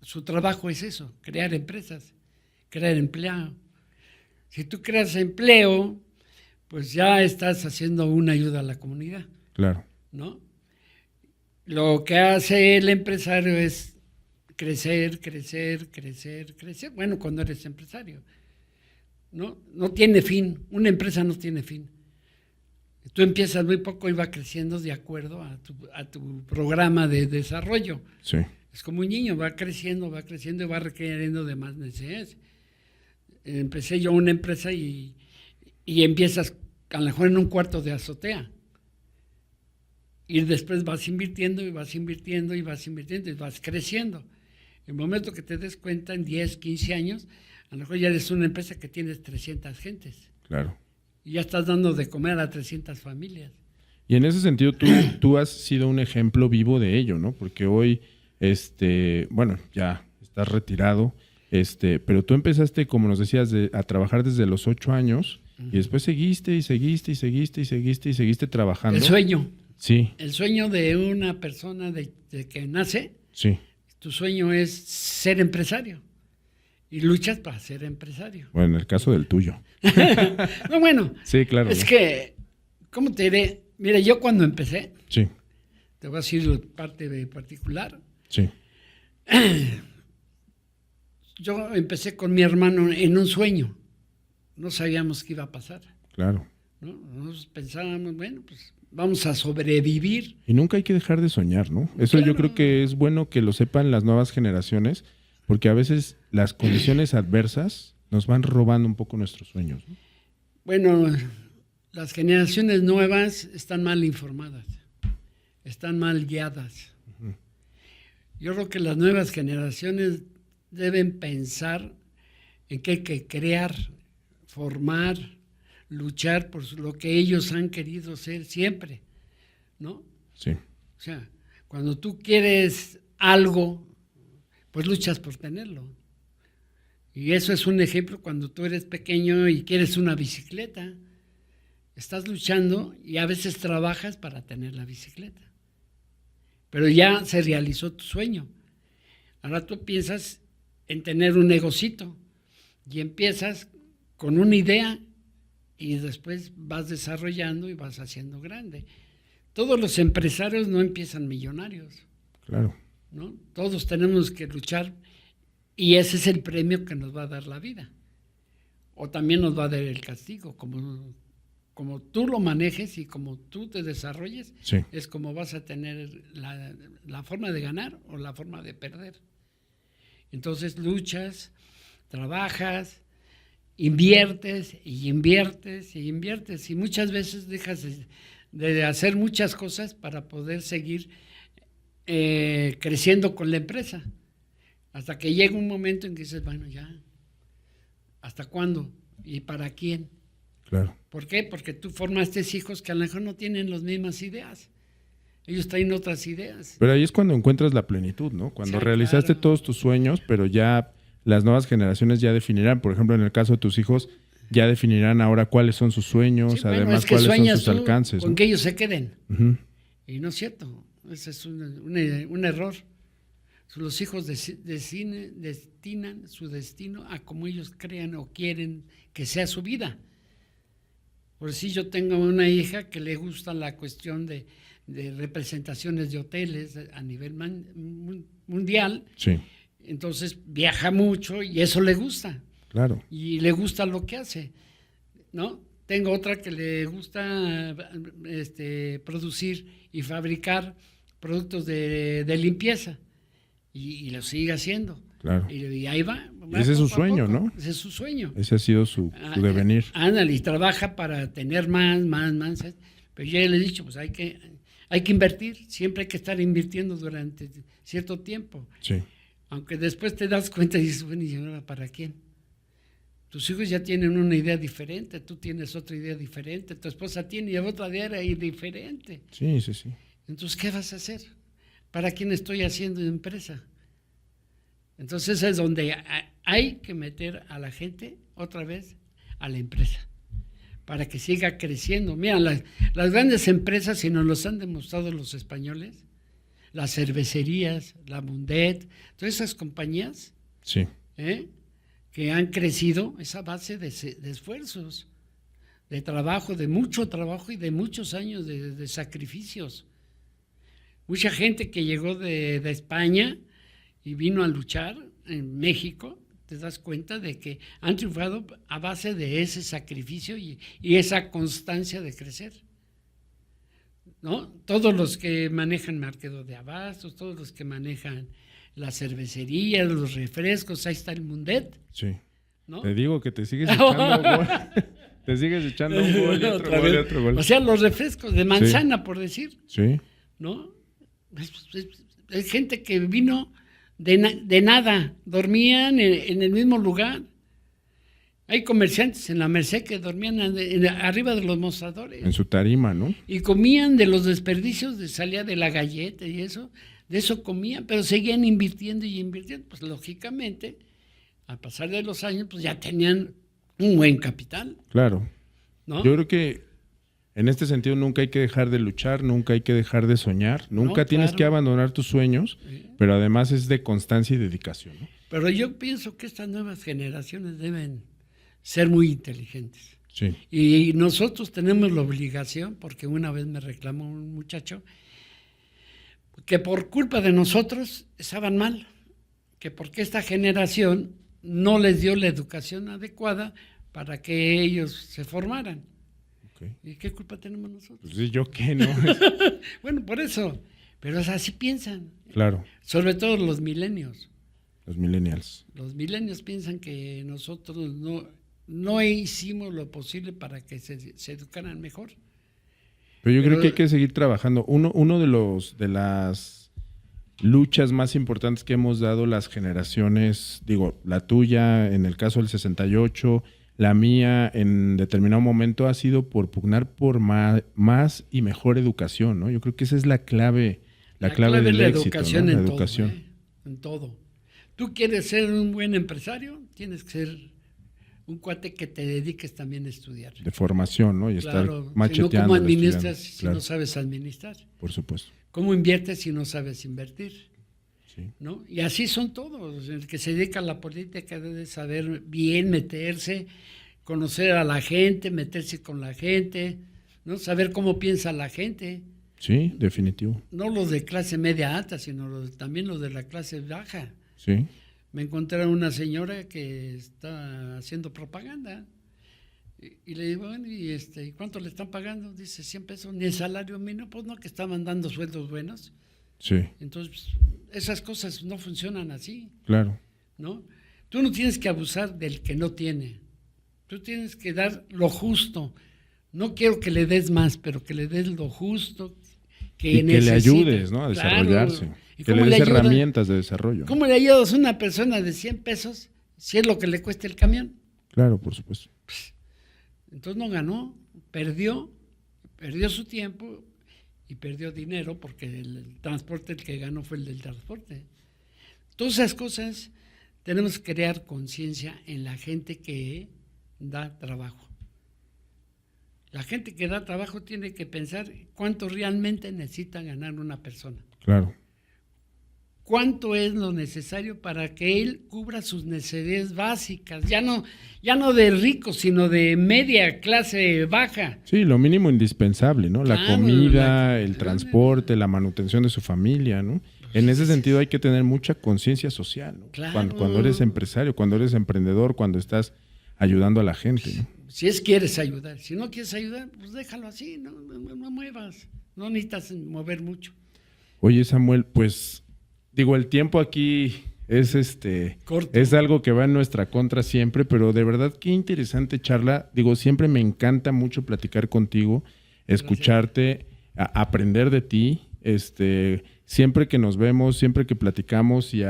su trabajo es eso, crear empresas, crear empleo. Si tú creas empleo, pues ya estás haciendo una ayuda a la comunidad, claro. ¿no? Lo que hace el empresario es crecer, crecer, crecer, crecer. Bueno, cuando eres empresario, ¿no? No tiene fin, una empresa no tiene fin. Tú empiezas muy poco y va creciendo de acuerdo a tu programa de desarrollo. Sí, Es como un niño, va creciendo y va requiriendo de más necesidades. Empecé yo una empresa y empiezas a lo mejor en un cuarto de azotea. Y después vas invirtiendo y vas invirtiendo y vas invirtiendo y vas creciendo. El momento que te des cuenta, en 10, 15 años, a lo mejor ya eres una empresa que tienes 300 gentes. claro. Y ya estás dando de comer a 300 familias. Y en ese sentido, tú has sido un ejemplo vivo de ello, ¿no? Porque hoy, bueno, ya estás retirado, pero tú empezaste, como nos decías, a trabajar desde los 8 años y después seguiste y seguiste y seguiste y seguiste y seguiste trabajando. El sueño. Sí, El sueño de una persona de que nace, sí. tu sueño es ser empresario. Y luchas para ser empresario. Bueno, en el caso del tuyo. No, bueno, Sí, claro. es que, ¿cómo te diré? Mira, yo cuando empecé, Sí, te voy a decir parte de particular, sí, yo empecé con mi hermano en un sueño. No sabíamos qué iba a pasar, claro. ¿no? Nosotros pensábamos, bueno, pues vamos a sobrevivir. Y nunca hay que dejar de soñar, ¿no? Eso yo Claro. creo que es bueno que lo sepan las nuevas generaciones, porque a veces las condiciones adversas nos van robando un poco nuestros sueños, ¿no? Bueno, las generaciones nuevas están mal informadas, están mal guiadas. Yo creo que las nuevas generaciones deben pensar en que hay que crear, formar, luchar por lo que ellos han querido ser siempre, ¿no? Sí, O sea, cuando tú quieres algo, pues luchas por tenerlo. Y eso es un ejemplo cuando tú eres pequeño y quieres una bicicleta. Estás luchando y a veces trabajas para tener la bicicleta. Pero ya se realizó tu sueño. Ahora tú piensas en tener un negocito y empiezas con una idea y después vas desarrollando y vas haciendo grande. Todos los empresarios no empiezan millonarios, claro. ¿no? Todos tenemos que luchar y ese es el premio que nos va a dar la vida. O también nos va a dar el castigo, como tú lo manejes y como tú te desarrolles, Sí, es como vas a tener la forma de ganar o la forma de perder. Entonces luchas, trabajas, inviertes y inviertes y inviertes y muchas veces dejas de hacer muchas cosas para poder seguir creciendo con la empresa. Hasta que llega un momento en que dices, bueno, ya, ¿hasta cuándo? ¿Y para quién? claro. ¿Por qué? Porque tú formaste hijos que a lo mejor no tienen las mismas ideas. Ellos traen otras ideas. Pero ahí es cuando encuentras la plenitud, ¿no? Cuando Sí, realizaste claro. todos tus sueños, pero ya las nuevas generaciones ya definirán, por ejemplo, en el caso de tus hijos, ya definirán ahora cuáles son sus sueños, Sí, bueno, además es que cuáles son sueñas sus tú alcances, con ¿no? que ellos se queden. Ujú. Y no es cierto. Ese es un error. Los hijos destinan su destino a como ellos crean o quieren que sea su vida. Por si yo tengo una hija que le gusta la cuestión de representaciones de hoteles a nivel mundial, Sí, entonces viaja mucho y eso le gusta. claro. Y le gusta lo que hace, ¿no? Tengo otra que le gusta producir y fabricar productos de limpieza y lo sigue haciendo. Claro. Y ahí va. Ese es su poco a sueño, poco. ¿no? Ese es su sueño. Ese ha sido su devenir. Ándale, y trabaja para tener más. Pero yo ya le he dicho, pues hay que invertir, siempre hay que estar invirtiendo durante cierto tiempo. Sí, Aunque después te das cuenta y dices, bueno, ¿y ahora para quién? Tus hijos ya tienen una idea diferente, tú tienes otra idea diferente, tu esposa tiene otra idea diferente. sí. Entonces, ¿qué vas a hacer? ¿Para quién estoy haciendo empresa? Entonces es donde hay que meter a la gente otra vez a la empresa para que siga creciendo. Mira, las grandes empresas, si nos los han demostrado los españoles, las cervecerías, la Mundet, todas esas compañías Sí, que han crecido, es a base de esfuerzos, de trabajo, de mucho trabajo y de muchos años de sacrificios. Mucha gente que llegó de España y vino a luchar en México, te das cuenta de que han triunfado a base de ese sacrificio y esa constancia de crecer, ¿no? Todos los que manejan mercado de abastos, todos los que manejan la cervecería, los refrescos, ahí está el Mundet, sí. ¿no? Te digo que te sigues echando gol. Te sigues echando un gol y otro gol y otro gol. O sea, los refrescos de manzana, por decir, Sí, ¿no? Es gente que vino de nada, dormían en el mismo lugar. Hay comerciantes en la Merced que dormían arriba de los mostradores en su tarima, ¿no? y comían de los desperdicios salía de la galleta y eso, de eso comían, pero seguían invirtiendo y invirtiendo. Pues lógicamente, al pasar de los años, pues ya tenían un buen capital, Claro. ¿no? Yo creo que en este sentido nunca hay que dejar de luchar, nunca hay que dejar de soñar, nunca tienes claro. que abandonar tus sueños, pero además es de constancia y dedicación, ¿no? Pero yo pienso que estas nuevas generaciones deben ser muy inteligentes. Sí, Y nosotros tenemos la obligación, porque una vez me reclamó un muchacho, que por culpa de nosotros estaban mal, que porque esta generación no les dio la educación adecuada para que ellos se formaran. ok. ¿Y qué culpa tenemos nosotros? Pues sí, yo qué, ¿no? Bueno, por eso, pero así piensan, Claro, sobre todo los milenios. los millennials. Los milenios piensan que nosotros no hicimos lo posible para que se educaran mejor. Pero yo creo Pero- que hay que seguir trabajando. Uno de las luchas más importantes que hemos dado las generaciones, digo, la tuya en el caso del 68, la mía en determinado momento ha sido por pugnar por más y mejor educación, ¿no? Yo creo que esa es la clave es del la éxito, educación, ¿no? La en educación. todo, en todo. Tú quieres ser un buen empresario, tienes que ser un cuate que te dediques también a estudiar. De formación, ¿no? Y Claro, estar macheteando. si no, ¿cómo administras estudiando. si Claro, no sabes administrar? por supuesto. ¿Cómo inviertes si no sabes invertir? Sí. ¿No? Y así son todos. El que se dedica a la política debe saber bien meterse, conocer a la gente, meterse con la gente, ¿no? Saber cómo piensa la gente. Sí, definitivo. No los de clase media alta, sino también los de la clase baja. Sí, Me encontré a una señora que está haciendo propaganda y le digo, bueno, ¿y cuánto le están pagando? Dice, 100 pesos, ni el salario mínimo, pues no, que estaban dando sueldos buenos. sí, Entonces, esas cosas no funcionan así, claro. ¿no? Tú no tienes que abusar del que no tiene, tú tienes que dar lo justo. No quiero que le des más, pero que le des lo justo que Y que le necesita. ayudes, ¿no? A Claro. desarrollarse. ¿Y Que cómo le des ayudas? herramientas de desarrollo. ¿Cómo le ayudas a una persona de 100 pesos si es lo que le cuesta el camión? Claro, por supuesto. Entonces no ganó, perdió su tiempo y perdió dinero porque el transporte, el que ganó fue el del transporte. Todas esas cosas tenemos que crear conciencia en la gente que da trabajo. La gente que da trabajo tiene que pensar cuánto realmente necesita ganar una persona. Claro. cuánto es lo necesario para que él cubra sus necesidades básicas, ya no de ricos, sino de media clase baja. Sí, lo mínimo indispensable, ¿no? La Claro, comida, el transporte, la manutención de su familia, ¿no? En ese sentido hay que tener mucha conciencia social, ¿no? Claro. Cuando eres empresario, cuando eres emprendedor, cuando estás ayudando a la gente, ¿no? Si quieres ayudar, si no quieres ayudar, pues déjalo así, no muevas, no necesitas mover mucho. Oye, Samuel, pues digo, el tiempo aquí es Corto. es algo que va en nuestra contra siempre, pero de verdad qué interesante charla. Digo, siempre me encanta mucho platicar contigo, escucharte, aprender de ti. Siempre que nos vemos, siempre que platicamos, y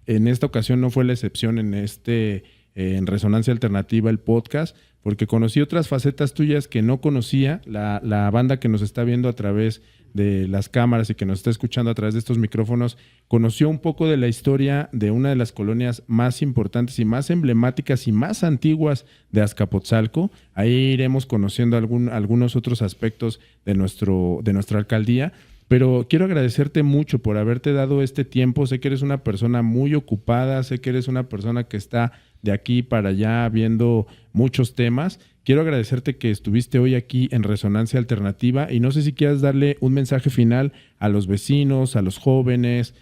en esta ocasión no fue la excepción en Resonancia Alternativa, el podcast, porque conocí otras facetas tuyas que no conocía. La banda que nos está viendo a través de las cámaras y que nos está escuchando a través de estos micrófonos, conoció un poco de la historia de una de las colonias más importantes y más emblemáticas y más antiguas de Azcapotzalco. Ahí iremos conociendo algunos otros aspectos de nuestra alcaldía. Pero quiero agradecerte mucho por haberte dado este tiempo. Sé que eres una persona muy ocupada, sé que eres una persona que está de aquí para allá viendo muchos temas. Quiero agradecerte que estuviste hoy aquí en Resonancia Alternativa, y no sé si quieras darle un mensaje final a los vecinos, a los jóvenes,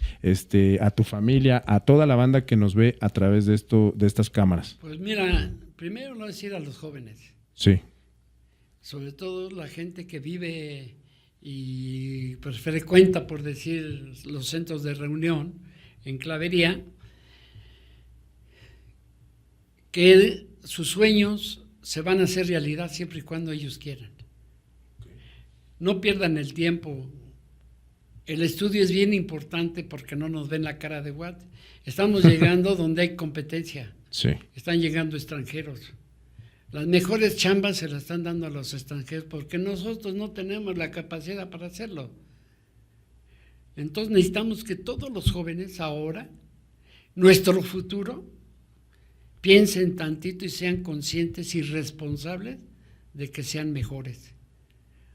a tu familia, a toda la banda que nos ve a través de estas cámaras. Pues mira, primero lo voy a decir a los jóvenes. Sí. Sobre todo la gente que vive y pues frecuenta, por decir, los centros de reunión en Clavería, que sus sueños se van a hacer realidad siempre y cuando ellos quieran. No pierdan el tiempo. El estudio es bien importante porque no nos ven la cara de guate. Estamos llegando donde hay competencia. Sí. Están llegando extranjeros. Las mejores chambas se las están dando a los extranjeros porque nosotros no tenemos la capacidad para hacerlo. Entonces necesitamos que todos los jóvenes ahora, nuestro futuro, piensen tantito y sean conscientes y responsables de que sean mejores.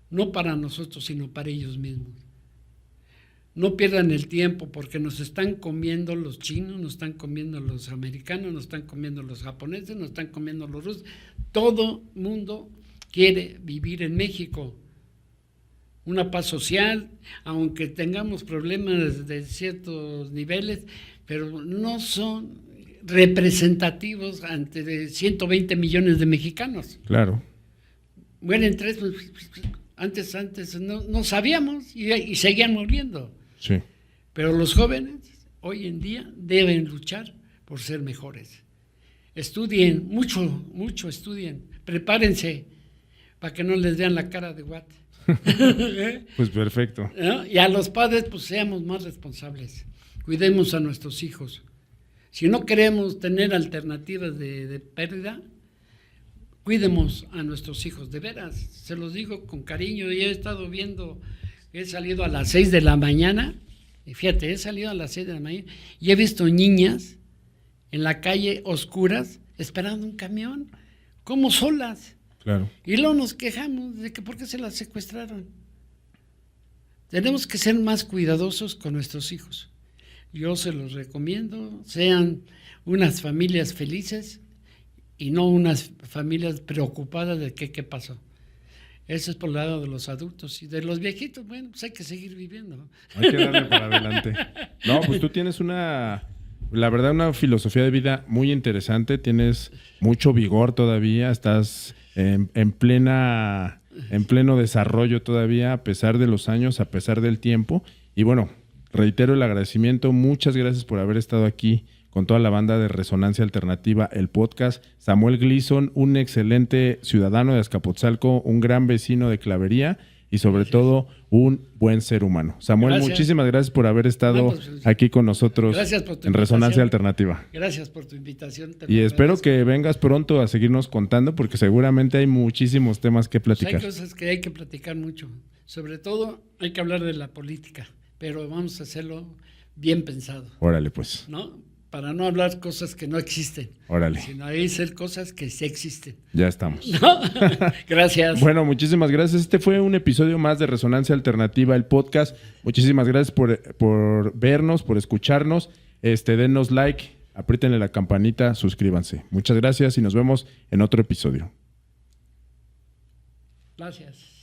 No para nosotros, sino para ellos mismos. No pierdan el tiempo porque nos están comiendo los chinos, nos están comiendo los americanos, nos están comiendo los japoneses, nos están comiendo los rusos. Todo mundo quiere vivir en México. Una paz social, aunque tengamos problemas de ciertos niveles, pero no son representativos ante 120 millones de mexicanos. Claro. Mueren 3, antes no sabíamos y seguían muriendo. Sí. Pero los jóvenes hoy en día deben luchar por ser mejores. Estudien, mucho estudien, prepárense para que no les vean la cara de guate. Pues perfecto. ¿No? Y a los padres, pues seamos más responsables. Cuidemos a nuestros hijos. Si no queremos tener alternativas de pérdida, cuidemos a nuestros hijos. De veras, se los digo con cariño. Yo he estado viendo, he salido a las 6 de la mañana, y fíjate, he salido a las 6 de la mañana y he visto niñas en la calle oscuras esperando un camión, como solas. Claro. Y luego nos quejamos de que por qué se las secuestraron. Tenemos que ser más cuidadosos con nuestros hijos. Yo se los recomiendo, sean unas familias felices y no unas familias preocupadas de qué pasó. Eso es por el lado de los adultos. Y de los viejitos, bueno, pues hay que seguir viviendo. Hay que darle para adelante. No, pues tú tienes la verdad, una filosofía de vida muy interesante. Tienes mucho vigor todavía. Estás en pleno desarrollo todavía, a pesar de los años, a pesar del tiempo. Y bueno, reitero el agradecimiento. Muchas gracias por haber estado aquí con toda la banda de Resonancia Alternativa, el podcast. Samuel Gleason, un excelente ciudadano de Azcapotzalco, un gran vecino de Clavería y sobre todo un buen ser humano. Samuel, muchísimas gracias por haber estado aquí con nosotros en Resonancia Alternativa. Gracias por tu invitación. Y espero que vengas pronto a seguirnos contando porque seguramente hay muchísimos temas que platicar. Pues hay cosas que hay que platicar mucho. Sobre todo hay que hablar de la política, pero vamos a hacerlo bien pensado. Órale, pues. ¿No? para no hablar cosas que no existen. Órale. Sino ahí ser cosas que sí existen. Ya estamos. ¿No? Gracias. Bueno, muchísimas gracias. Este fue un episodio más de Resonancia Alternativa, el podcast. Muchísimas gracias por vernos, por escucharnos. Denos like, apriétenle la campanita, suscríbanse. Muchas gracias y nos vemos en otro episodio. Gracias.